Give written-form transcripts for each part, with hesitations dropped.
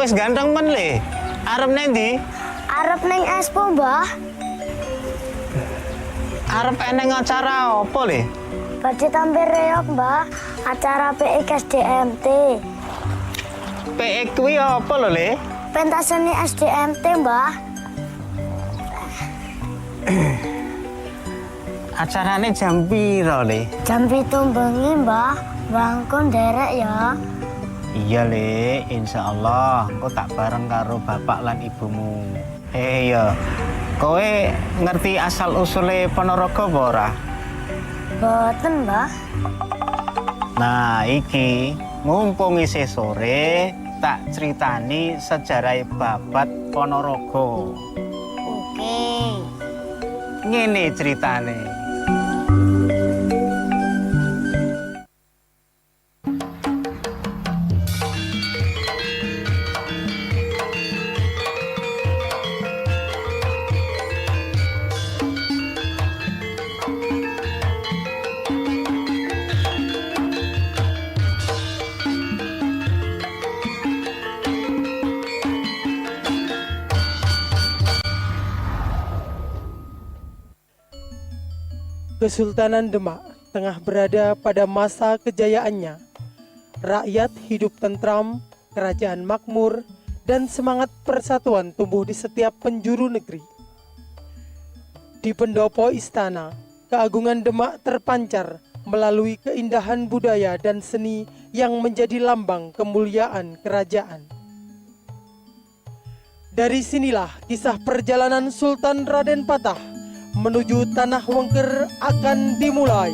wis ganteng men le. Arep nendi? Arep ning Expo, Mbah. Arep eneng acara apa le? Badhe tampil reok, Mbah. Acara PX SDMT. PX kuwi apa lho le? Pentas seni SDMT, Mbah. Acarane jam piro le? Jam 7 bengi, Mbah. Bangkon derek ya. Iya le, insya Allah engko tak bareng karo bapak lan ibumu. Iya, kowe ngerti asal usule Ponorogo apa ora? Boten, Mbah. Nah, iki mumpung isih sore, tak ceritani sejarah babat Ponorogo. Oke. Ngene ceritane. Kesultanan Demak tengah berada pada masa kejayaannya. Rakyat hidup tentram, kerajaan makmur, dan semangat persatuan tumbuh di setiap penjuru negeri. Di pendopo istana, keagungan Demak terpancar melalui keindahan budaya dan seni yang menjadi lambang kemuliaan kerajaan. Dari sinilah kisah perjalanan Sultan Raden Patah menuju Tanah Wengker akan dimulai.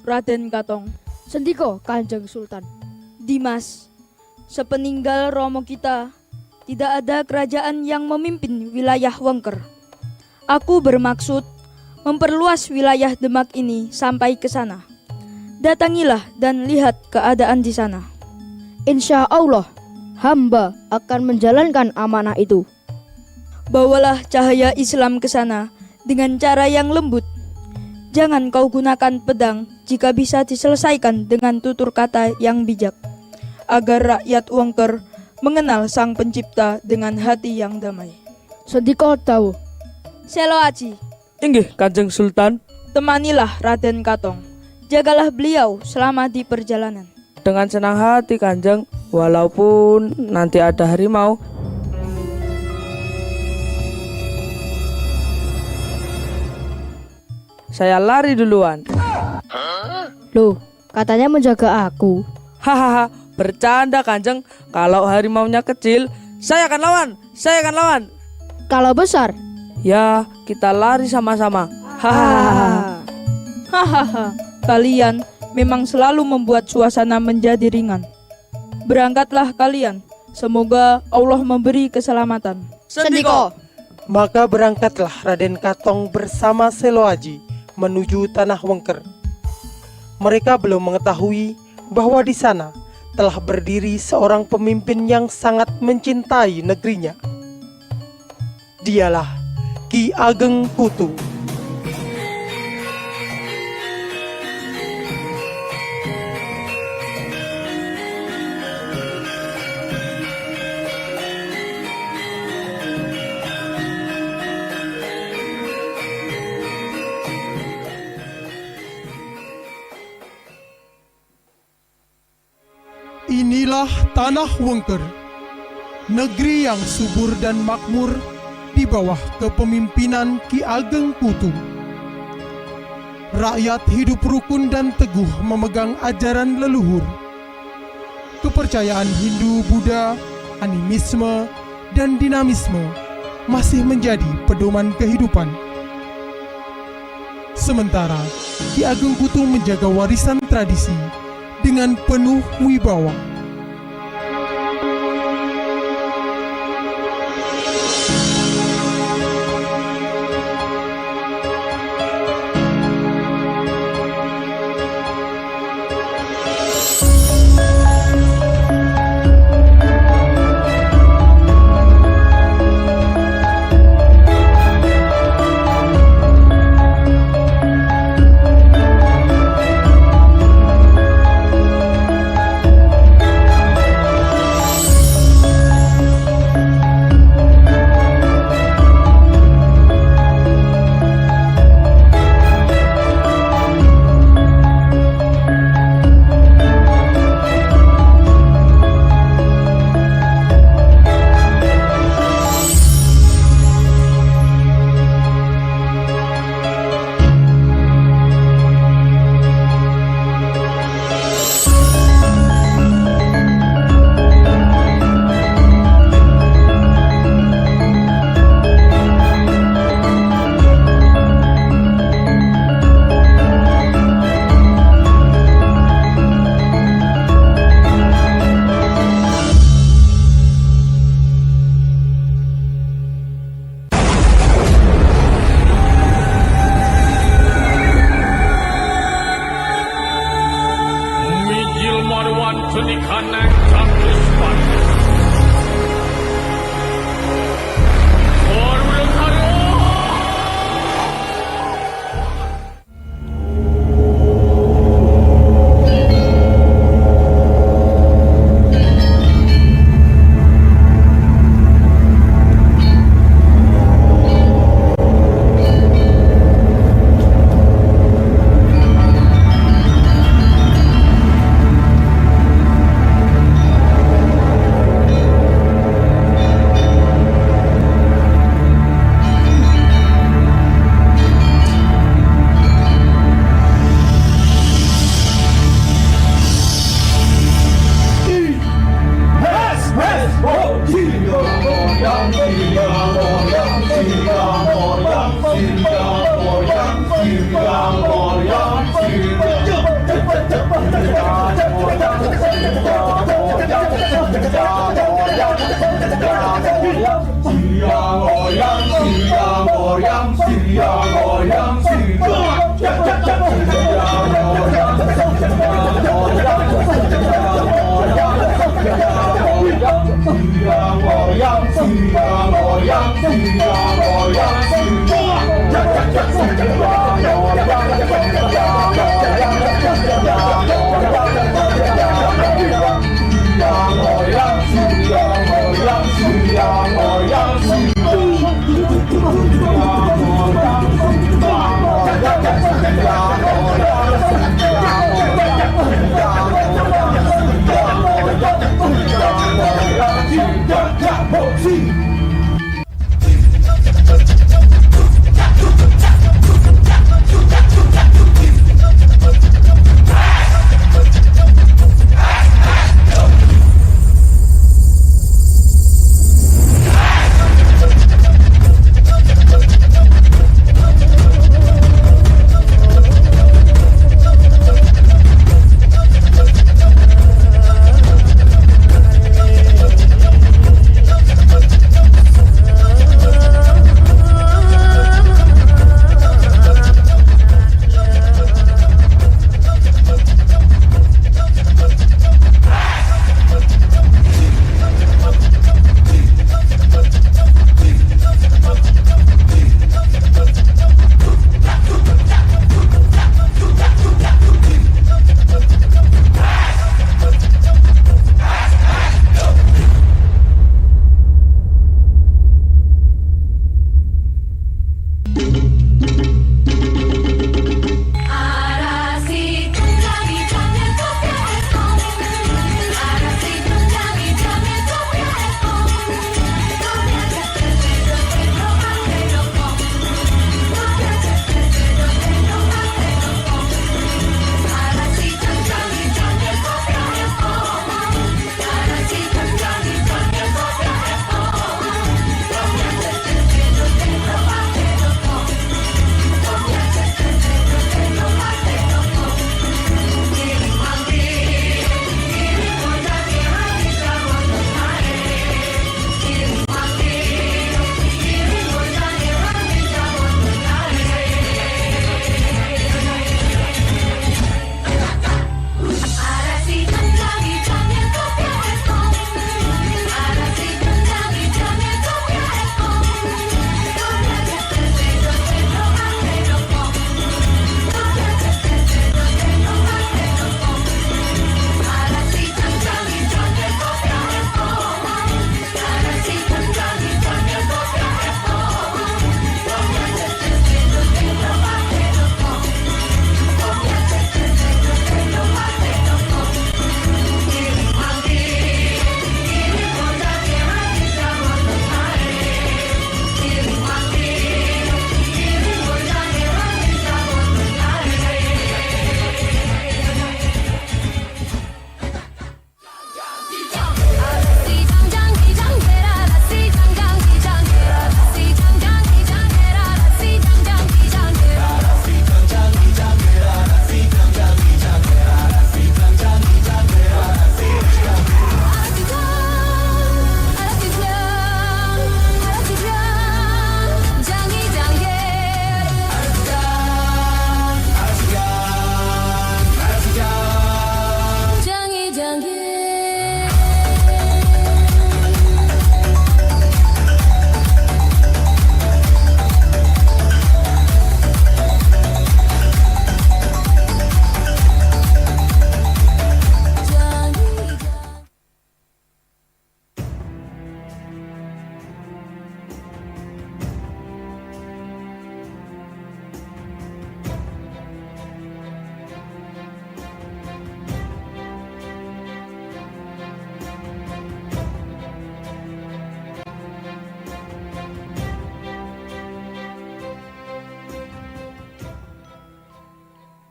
Raden Katong. Sendiko Kanjeng Sultan. Dimas, sepeninggal Romo kita, tidak ada kerajaan yang memimpin wilayah Wengker. Aku bermaksud memperluas wilayah Demak ini sampai ke sana. Datangilah dan lihat keadaan di sana. Insya Allah, hamba akan menjalankan amanah itu. Bawalah cahaya Islam ke sana dengan cara yang lembut. Jangan kau gunakan pedang jika bisa diselesaikan dengan tutur kata yang bijak, agar rakyat Wengker mengenal Sang Pencipta dengan hati yang damai. Sendiko tahu. Selo Aji, Inggih Kanjeng Sultan, temanilah Raden Katong. Jagalah beliau selama di perjalanan. dengan senang hati Kanjeng, walaupun nanti ada harimau. Saya lari duluan. Loh, katanya menjaga aku. Hahaha, bercanda Kanjeng. Kalau harimaunya kecil, saya akan lawan. Saya akan lawan. Kalau besar, Ya, kita lari sama-sama. Hahaha. Hahaha, kalian memang selalu membuat suasana menjadi ringan. Berangkatlah kalian. Semoga Allah memberi keselamatan. Sendiko. Maka berangkatlah Raden Katong bersama Seloaji menuju tanah Wengker. Mereka belum mengetahui bahwa di sana telah berdiri seorang pemimpin yang sangat mencintai negerinya. Dialah Ki Ageng Kutu. Inilah tanah Wengker, negeri yang subur dan makmur di bawah kepemimpinan Ki Ageng Kutu. Rakyat hidup rukun dan teguh memegang ajaran leluhur. Kepercayaan Hindu, Buddha, animisme, dan dinamisme masih menjadi pedoman kehidupan. Sementara Ki Ageng Kutu menjaga warisan tradisi dengan penuh wibawa.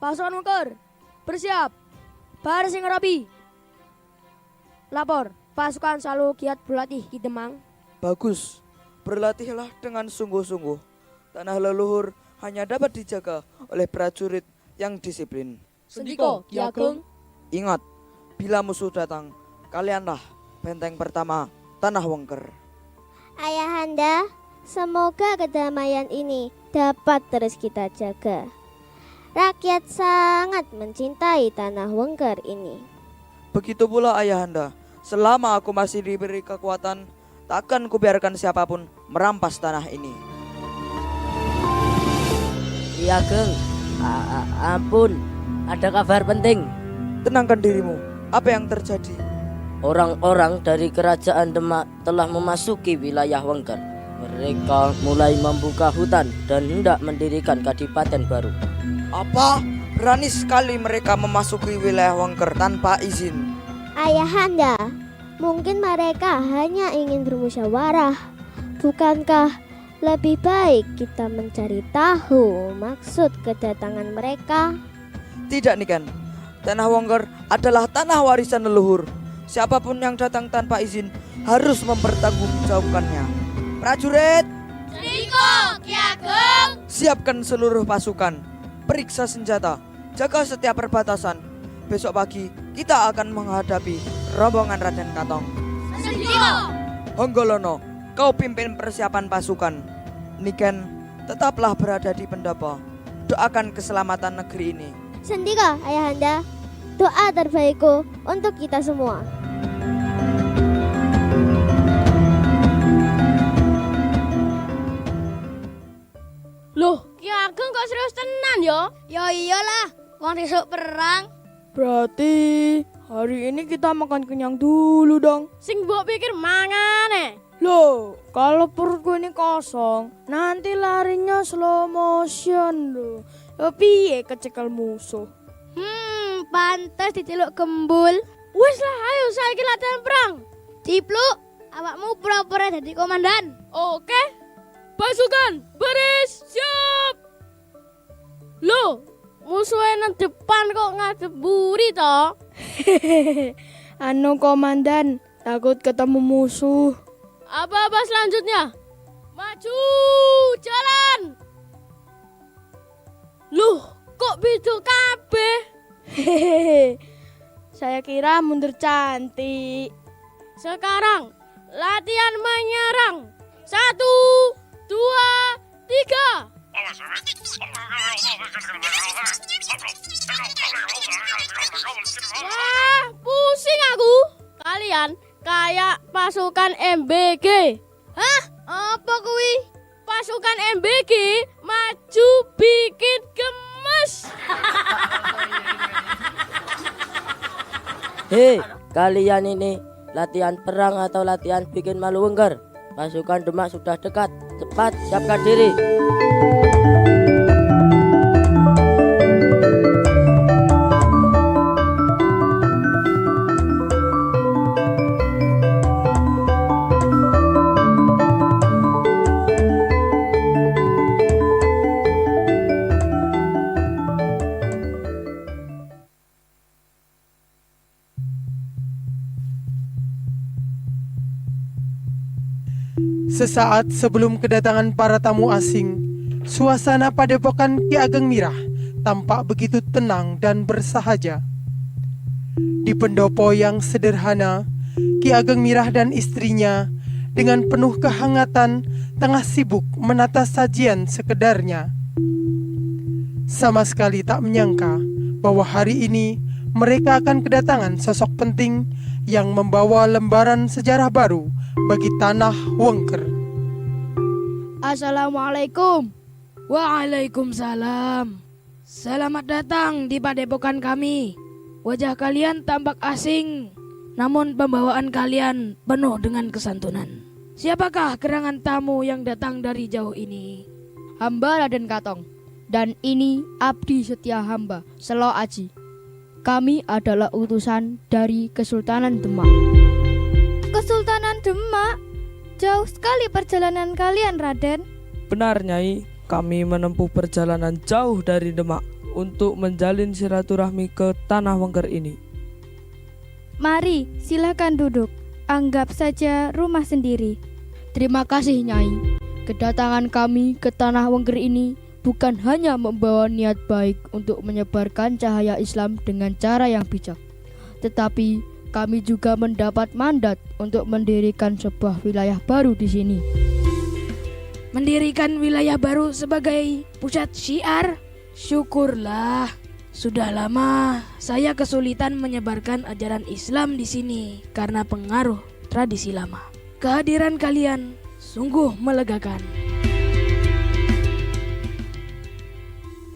Pasukan Wengker, bersiap. Baris sing rapi. Lapor, pasukan selalu giat berlatih di Demang. Bagus, berlatihlah dengan sungguh-sungguh. Tanah leluhur hanya dapat dijaga oleh prajurit yang disiplin. Sendiko, Ki Ageng. Ingat, bila musuh datang, kalianlah benteng pertama Tanah Wengker. Ayahanda, semoga kedamaian ini dapat terus kita jaga. Rakyat sangat mencintai Tanah Wengker ini. Begitu pula ayahanda, selama aku masih diberi kekuatan, takkan kubiarkan siapapun merampas tanah ini. Ki Ageng, ampun, ada kabar penting. Tenangkan dirimu, apa yang terjadi? Orang-orang dari kerajaan Demak telah memasuki wilayah Wengker. Mereka mulai membuka hutan dan hendak mendirikan kadipaten baru. Apa? Berani sekali mereka memasuki wilayah Wengker tanpa izin. Ayahanda, mungkin mereka hanya ingin bermusyawarah. Bukankah lebih baik kita mencari tahu maksud kedatangan mereka? Tidak Niken, Tanah Wengker adalah tanah warisan leluhur. Siapapun yang datang tanpa izin harus mempertanggungjawabkannya. Prajurit, Sendiko, Ki Ageng. siapkan seluruh pasukan. Periksa senjata, jaga setiap perbatasan. Besok pagi kita akan menghadapi rombongan Raden Katong. Sendiko. Honggolono, kau pimpin persiapan pasukan. Niken, tetaplah berada di pendopo. Doakan keselamatan negeri ini. Sendiko, Ayahanda. Doa terbaikku untuk kita semua. Loh, Ki Ageng kok serius tenan yo? Ya iyalah, wong besok perang. Berarti hari ini kita makan kenyang dulu dong. Sing mbok pikir mangan. Loh, kalau perutku ini kosong, nanti larinya slow motion loh. Piye kecekel musuh? Pantas diceluk gembul. Wes lah, ayo saiki latihan perang. Cipluk, awakmu pura-pura jadi komandan. Oke. Pasukan, baris, siap. Loh, musuhnya nang depan kok ngadep buri toh? Anu komandan, takut ketemu musuh. Apa-apa selanjutnya? Maju, jalan. Loh, kok beda kabeh? Saya kira mundur cantik. Sekarang latihan menyerang. 1, 2, 3. Wah, pusing aku. Kalian kayak pasukan MBG. Hah? Apa kuwi? Pasukan MBG maju bikin gemes. Hei, kalian ini latihan perang atau latihan bikin malu Wengker? Pasukan Demak sudah dekat. Cepat siapkan diri. Sesaat sebelum kedatangan para tamu asing, suasana padepokan Ki Ageng Mirah tampak begitu tenang dan bersahaja. Di pendopo yang sederhana, Ki Ageng Mirah dan istrinya dengan penuh kehangatan tengah sibuk menata sajian sekedarnya. Sama sekali tak menyangka bahwa hari ini mereka akan kedatangan sosok penting yang membawa lembaran sejarah baru bagi Tanah Wengker. Assalamualaikum. Waalaikumsalam. Selamat datang di padepokan kami. Wajah kalian tampak asing, namun pembawaan kalian penuh dengan kesantunan. Siapakah gerangan tamu yang datang dari jauh ini? Hamba Raden Katong. Dan ini abdi setia hamba, Selo Aji. Kami adalah utusan dari Kesultanan Demak. Kesultanan Demak? Jauh sekali perjalanan kalian, Raden. Benar Nyai, kami menempuh perjalanan jauh dari Demak untuk menjalin silaturahmi ke Tanah Wengker ini. Mari, silakan duduk. Anggap saja rumah sendiri. Terima kasih, Nyai. Kedatangan kami ke Tanah Wengker ini bukan hanya membawa niat baik untuk menyebarkan cahaya Islam dengan cara yang bijak, tetapi kami juga mendapat mandat untuk mendirikan sebuah wilayah baru di sini. Mendirikan wilayah baru sebagai pusat syiar? Syukurlah. Sudah lama saya kesulitan menyebarkan ajaran Islam di sini karena pengaruh tradisi lama. Kehadiran kalian sungguh melegakan.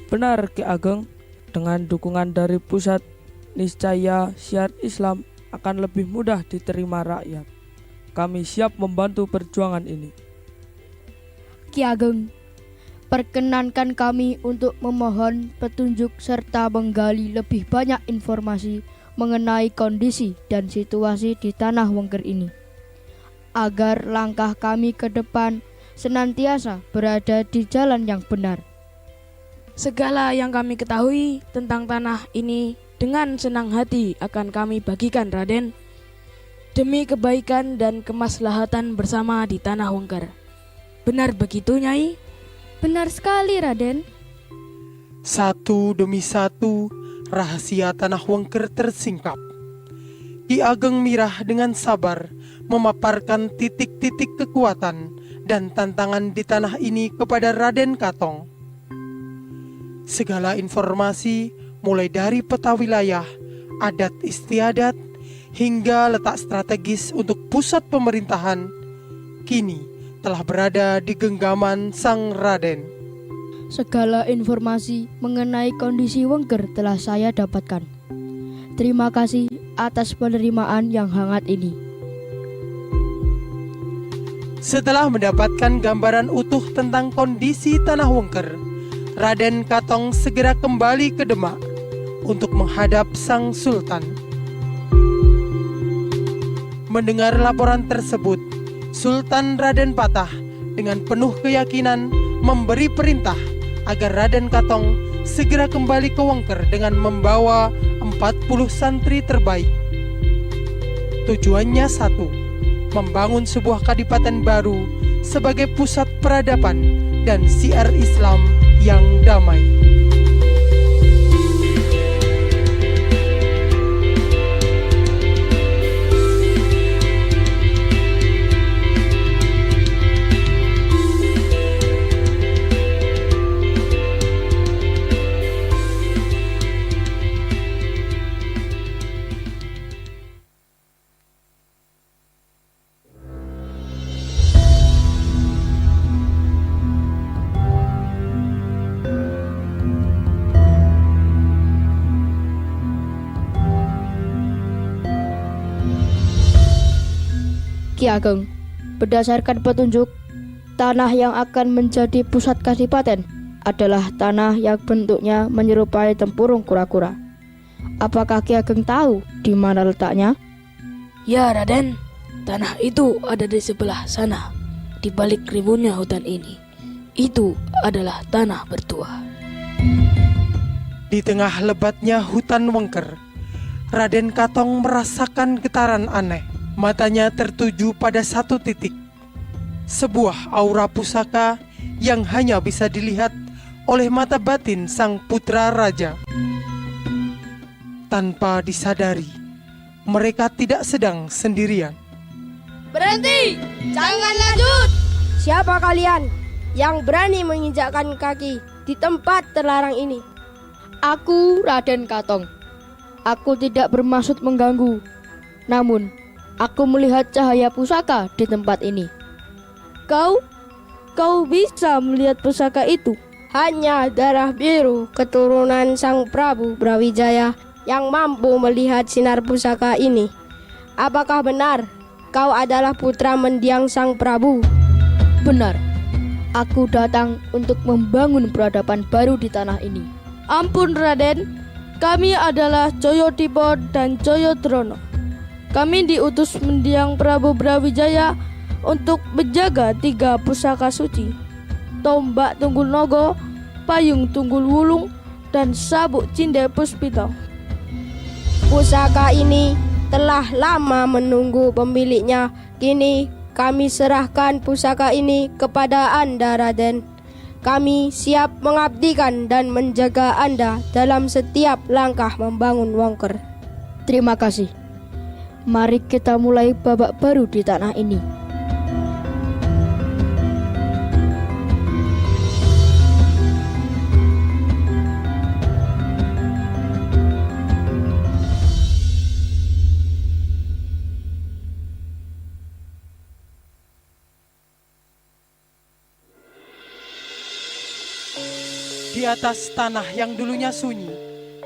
Benar Ki Ageng, dengan dukungan dari pusat, niscaya syiar Islam akan lebih mudah diterima rakyat. Kami siap membantu perjuangan ini. Ki Ageng, perkenankan kami untuk memohon petunjuk serta menggali lebih banyak informasi mengenai kondisi dan situasi di Tanah Wengker ini, agar langkah kami ke depan senantiasa berada di jalan yang benar. Segala yang kami ketahui tentang tanah ini dengan senang hati akan kami bagikan, Raden, demi kebaikan dan kemaslahatan bersama di Tanah Wengker. Benar begitu, Nyai? Benar sekali, Raden. Satu demi satu rahasia Tanah Wengker tersingkap. Ki Ageng Mirah dengan sabar memaparkan titik-titik kekuatan dan tantangan di tanah ini kepada Raden Katong. Segala informasi mulai dari peta wilayah, adat istiadat, hingga letak strategis untuk pusat pemerintahan, kini telah berada di genggaman sang Raden. Segala informasi mengenai kondisi Wengker telah saya dapatkan. Terima kasih atas penerimaan yang hangat ini. Setelah mendapatkan gambaran utuh tentang kondisi Tanah Wengker, Raden Katong segera kembali ke Demak untuk menghadap sang Sultan. Mendengar laporan tersebut, Sultan Raden Patah dengan penuh keyakinan memberi perintah agar Raden Katong segera kembali ke Wengker dengan membawa 40 santri terbaik. Tujuannya satu, membangun sebuah kadipaten baru sebagai pusat peradaban dan syiar Islam yang damai. Ki Ageng, berdasarkan petunjuk, tanah yang akan menjadi pusat kadipaten adalah tanah yang bentuknya menyerupai tempurung kura-kura. Apakah Ki Ageng tahu di mana letaknya? Ya, Raden. Tanah itu ada di sebelah sana, di balik rimbunnya hutan ini. Itu adalah tanah bertuah. Di tengah lebatnya hutan Wengker, Raden Katong merasakan getaran aneh. Matanya tertuju pada satu titik, sebuah aura pusaka yang hanya bisa dilihat oleh mata batin sang putra raja. Tanpa disadari, mereka tidak sedang sendirian. Berhenti! Jangan lanjut! Siapa kalian yang berani menginjakkan kaki di tempat terlarang ini? Aku Raden Katong. Aku tidak bermaksud mengganggu. Namun, aku melihat cahaya pusaka di tempat ini. Kau bisa melihat pusaka itu? Hanya darah biru keturunan Sang Prabu Brawijaya yang mampu melihat sinar pusaka ini. Apakah benar kau adalah putra mendiang Sang Prabu? Benar. Aku datang untuk membangun peradaban baru di tanah ini. Ampun Raden, kami adalah Joyodipo dan Joyodrono. Kami diutus mendiang Prabu Brawijaya untuk menjaga 3 pusaka suci: Tombak Tunggul Nogo, Payung Tunggul Wulung, dan sabuk Cinde Puspito. Pusaka ini telah lama menunggu pemiliknya. Kini kami serahkan pusaka ini kepada Anda, Raden. Kami siap mengabdikan dan menjaga Anda dalam setiap langkah membangun Wongker. Terima kasih. Mari kita mulai babak baru di tanah ini. Di atas tanah yang dulunya sunyi,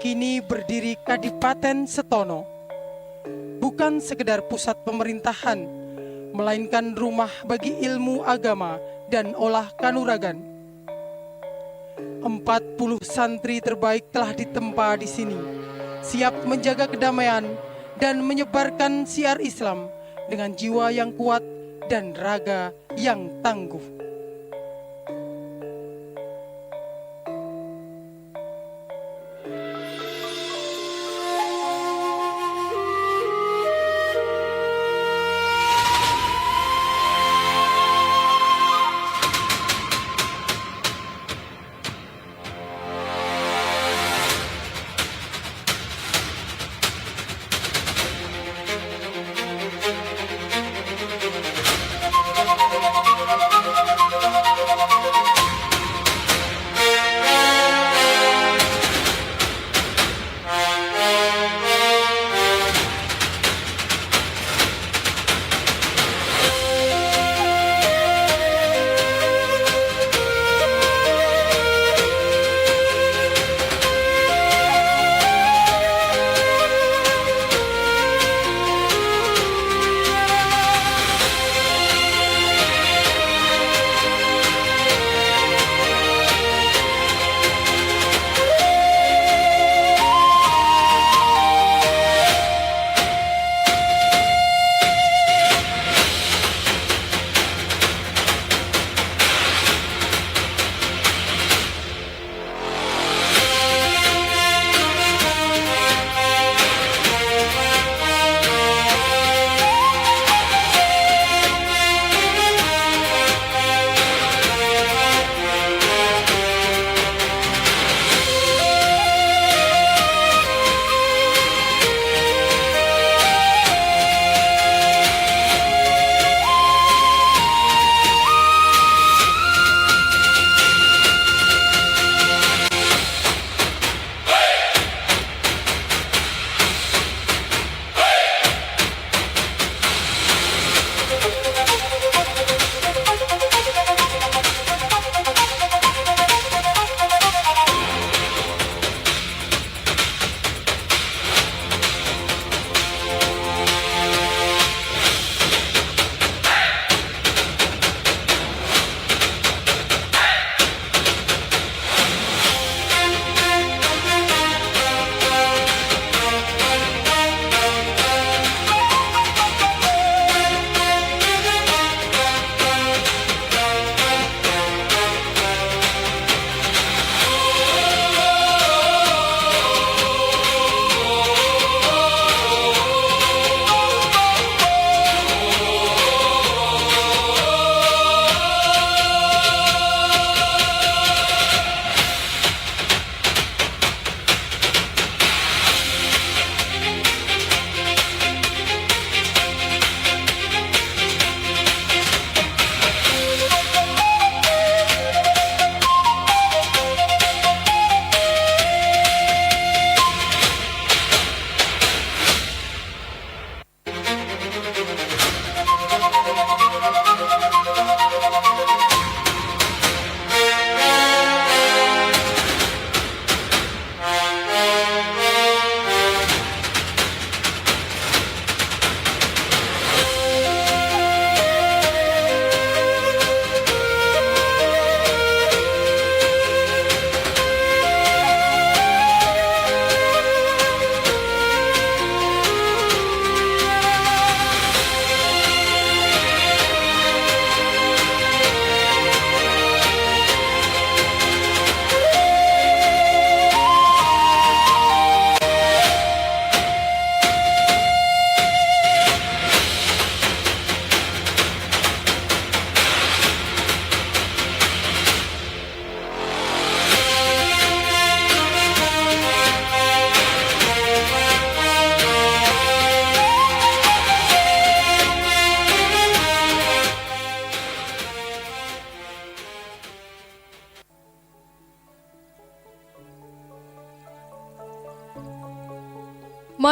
kini berdiri Kadipaten Setono. Bukan sekedar pusat pemerintahan, melainkan rumah bagi ilmu agama dan olah kanuragan. 40 santri terbaik telah ditempa di sini, siap menjaga kedamaian dan menyebarkan syiar Islam dengan jiwa yang kuat dan raga yang tangguh.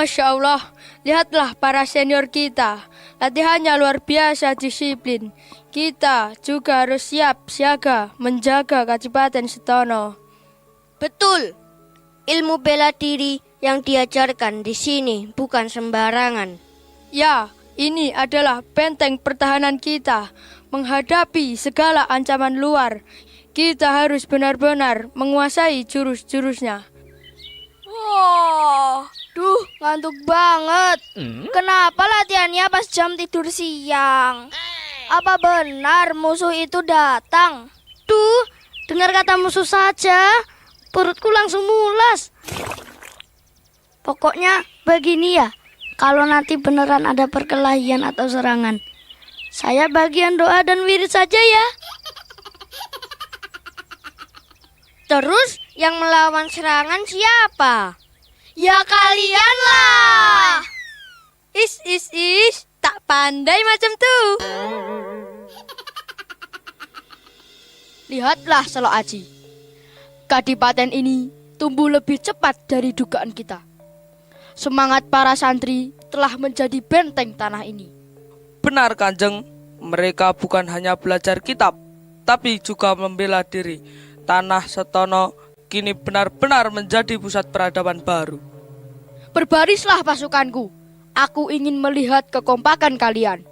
Masya Allah, lihatlah para senior kita. Latihannya luar biasa disiplin. Kita juga harus siap siaga menjaga Kadipaten Setono. Betul. Ilmu bela diri yang diajarkan di sini bukan sembarangan. Ya, ini adalah benteng pertahanan kita menghadapi segala ancaman luar. Kita harus benar-benar menguasai jurus-jurusnya. Wah, ngantuk banget. Kenapa latihannya pas jam tidur siang? Apa benar musuh itu datang? Dengar kata musuh saja, perutku langsung mulas. Pokoknya begini ya, kalau nanti beneran ada perkelahian atau serangan, saya bagian doa dan wirid saja ya. Terus yang melawan serangan siapa? Ya kalian lah. Is, tak pandai macam tuh. Lihatlah Selo Aji. Kadipaten ini tumbuh lebih cepat dari dugaan kita. Semangat para santri telah menjadi benteng tanah ini. Benar Kanjeng, mereka bukan hanya belajar kitab, tapi juga membela diri. Tanah Setono kini benar-benar menjadi pusat peradaban baru. Berbarislah pasukanku. Aku ingin melihat kekompakan kalian.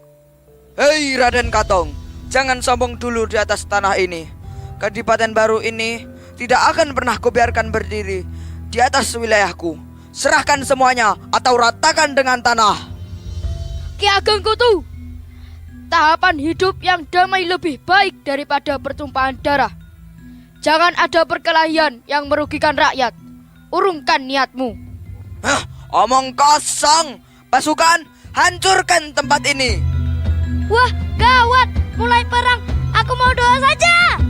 Hei Raden Katong, jangan sombong dulu di atas tanah ini. Kadipaten baru ini tidak akan pernah kubiarkan berdiri di atas wilayahku. Serahkan semuanya atau ratakan dengan tanah. Ki Ageng Kutu, tahapan hidup yang damai lebih baik daripada pertumpahan darah. Jangan ada perkelahian yang merugikan rakyat. Urungkan niatmu. Hah, omong kosong. Pasukan, hancurkan tempat ini. Wah, gawat. Mulai perang. Aku mau doa saja.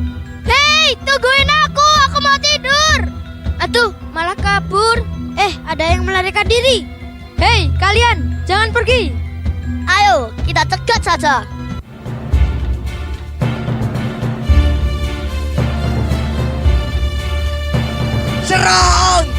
Hei, tungguin aku mau tidur. Aduh, malah kabur. Ada yang melarikan diri. Hei, kalian, jangan pergi. Ayo, kita cegat saja. Serang!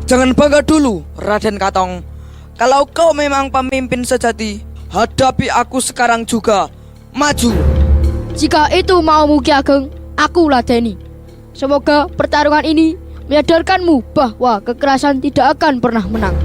Jangan bangga dulu, Raden Katong. Kalau kau memang pemimpin sejati, hadapi aku sekarang juga. Maju. Jika itu maumu Ki Ageng, aku ladeni. Semoga pertarungan ini menyadarkanmu bahwa kekerasan tidak akan pernah menang.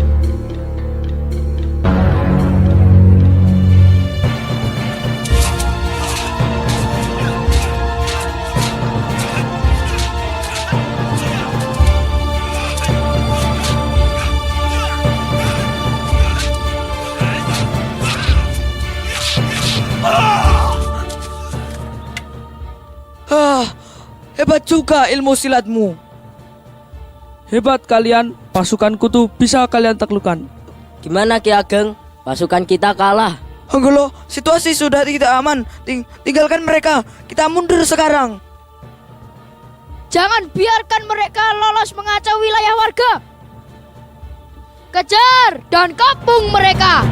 Hebat juga ilmu silatmu. Hebat kalian, pasukan Kutu bisa kalian taklukkan. Gimana Ki Ageng? Pasukan kita kalah. Anggolo, situasi sudah tidak aman. Tinggalkan mereka. Kita mundur sekarang. Jangan biarkan mereka lolos mengacau wilayah warga. Kejar dan kapung mereka.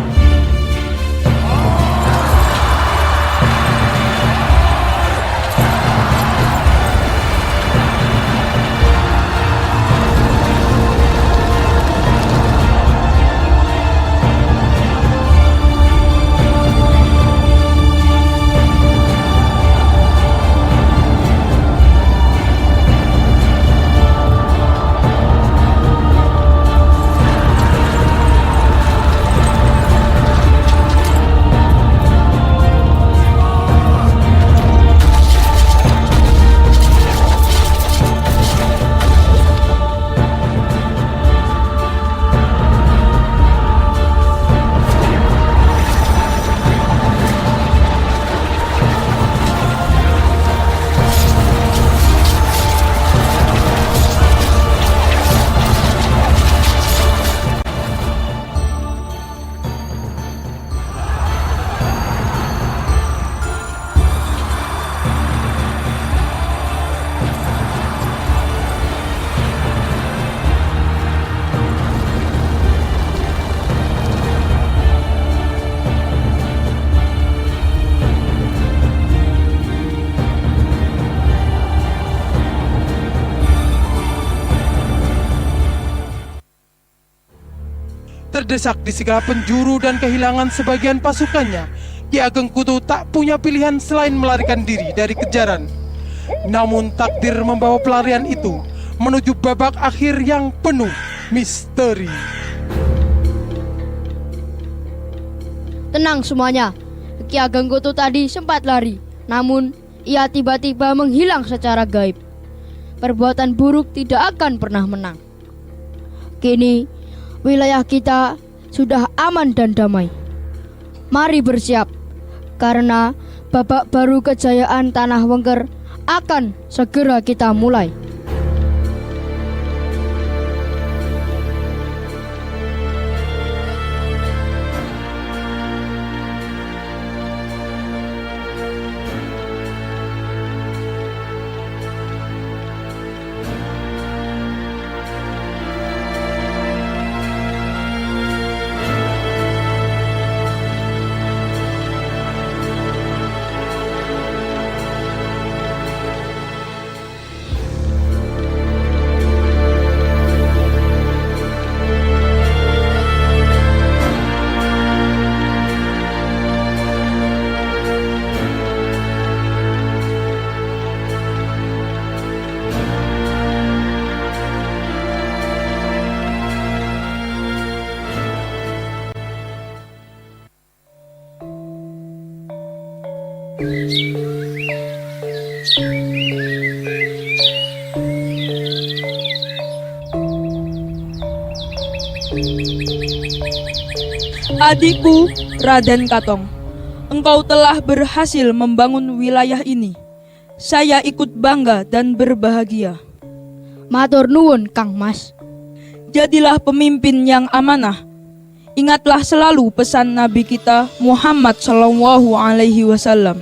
Terdesak di segala penjuru dan kehilangan sebagian pasukannya, Ki Ageng Kutu tak punya pilihan selain melarikan diri dari kejaran. Namun takdir membawa pelarian itu menuju babak akhir yang penuh misteri. Tenang semuanya, Ki Ageng Kutu tadi sempat lari, namun ia tiba-tiba menghilang secara gaib. Perbuatan buruk tidak akan pernah menang. Kini, wilayah kita sudah aman dan damai. Mari bersiap, karena babak baru kejayaan Tanah Wengker akan segera kita mulai. Adikku, Raden Katong, engkau telah berhasil membangun wilayah ini. Saya ikut bangga dan berbahagia. Matur nuwun, Kang Mas. Jadilah pemimpin yang amanah. Ingatlah selalu pesan Nabi kita Muhammad sallallahu alaihi wasallam.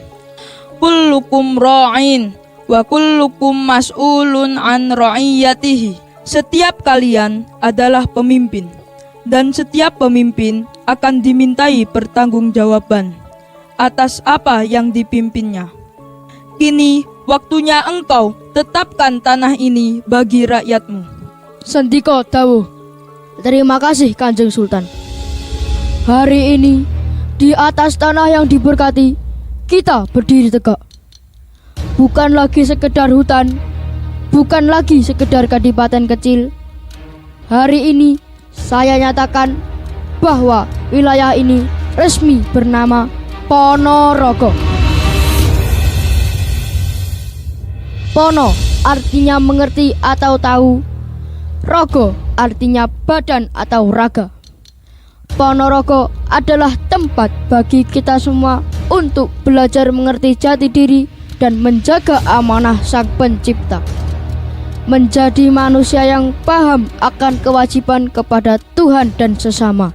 Kullukum ra'in wa kullukum mas'ulun an ra'iyatihi. Setiap kalian adalah pemimpin, dan setiap pemimpin akan dimintai pertanggungjawaban atas apa yang dipimpinnya. Kini waktunya engkau tetapkan tanah ini bagi rakyatmu. Sendika dawuh. Terima kasih Kanjeng Sultan. Hari ini di atas tanah yang diberkati kita berdiri tegak. Bukan lagi sekedar hutan, bukan lagi sekedar kadipaten kecil. Hari ini saya nyatakan bahwa wilayah ini resmi bernama Ponorogo. Pono artinya mengerti atau tahu. Rogo artinya badan atau raga. Ponorogo adalah tempat bagi kita semua untuk belajar mengerti jati diri dan menjaga amanah Sang Pencipta. Menjadi manusia yang paham akan kewajiban kepada Tuhan dan sesama.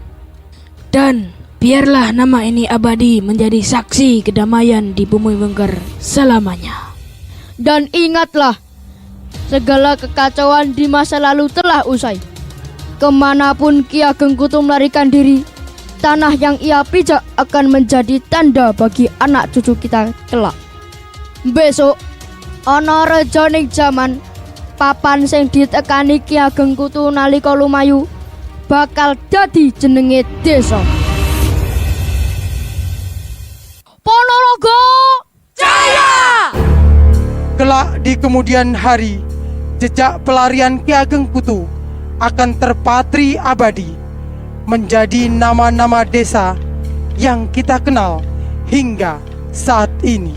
Dan biarlah nama ini abadi menjadi saksi kedamaian di bumi Wengker selamanya. Dan ingatlah, segala kekacauan di masa lalu telah usai. Kemanapun Ki Ageng Kutu melarikan diri, tanah yang ia pijak akan menjadi tanda bagi anak cucu kita kelak. Besok, ana rejoning jaman, papan sing ditekani Ki Ageng Kutu nalika lumayu bakal dadi jenenge desa. Ponorogo Jaya! Kelak di kemudian hari, jejak pelarian Ki Ageng Kutu akan terpatri abadi menjadi nama-nama desa yang kita kenal hingga saat ini.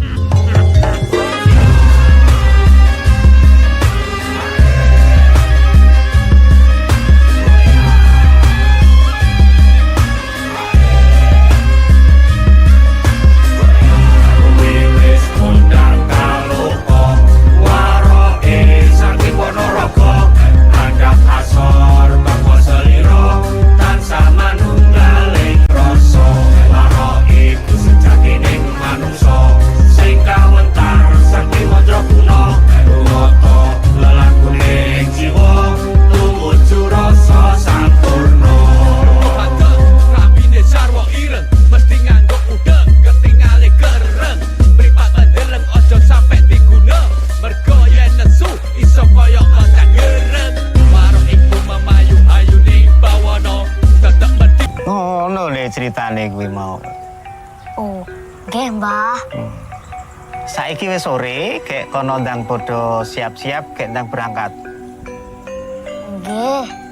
Sing kowe kuwi mau. Oh, nggih, Mbah. Saiki wis sore, kek kono ndang padha siap-siap kek ndang berangkat. Nggih.